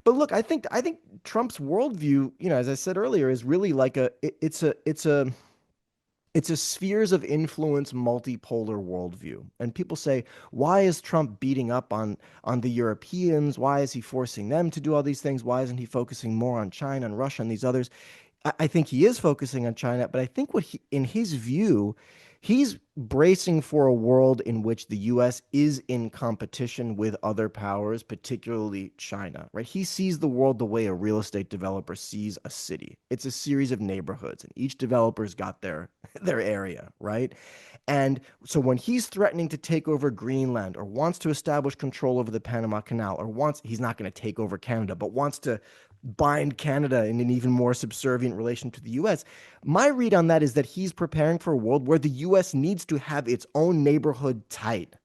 But look, I think Trump's worldview, as I said earlier, is really like it's a spheres of influence multipolar worldview. And people say, why is Trump beating up on the Europeans? Why is he forcing them to do all these things? Why isn't he focusing more on China and Russia and these others? I think he is focusing on China, but I think in his view, he's bracing for a world in which the US is in competition with other powers, particularly China, right? He sees the world the way a real estate developer sees a city. It's a series of neighborhoods, and each developer's got their area, right? And so when he's threatening to take over Greenland or wants to establish control over the Panama Canal or he's not going to take over Canada, but wants to bind Canada in an even more subservient relation to the US. My read on that is that he's preparing for a world where the US needs to have its own neighborhood tight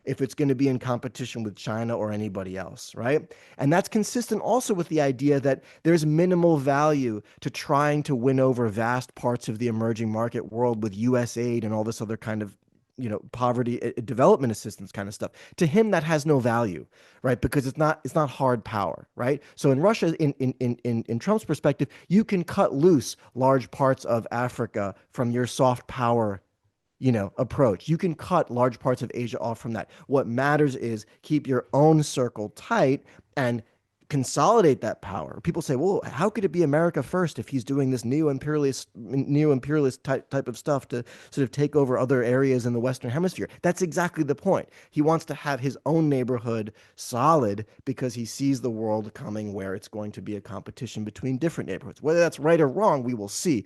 if it's going to be in competition with China or anybody else, right? And that's consistent also with the idea that there's minimal value to trying to win over vast parts of the emerging market world with US aid and all this other kind of poverty development assistance kind of stuff. To him that has no value, right? Because it's not hard power, right? So in Russia, in Trump's perspective, you can cut loose large parts of Africa from your soft power approach. You can cut large parts of Asia off from that. What matters is keep your own circle tight and consolidate that power. People say, well, how could it be America first if he's doing this neo-imperialist type of stuff to sort of take over other areas in the Western Hemisphere? That's exactly the point. He wants to have his own neighborhood solid because he sees the world coming where it's going to be a competition between different neighborhoods. Whether that's right or wrong, we will see.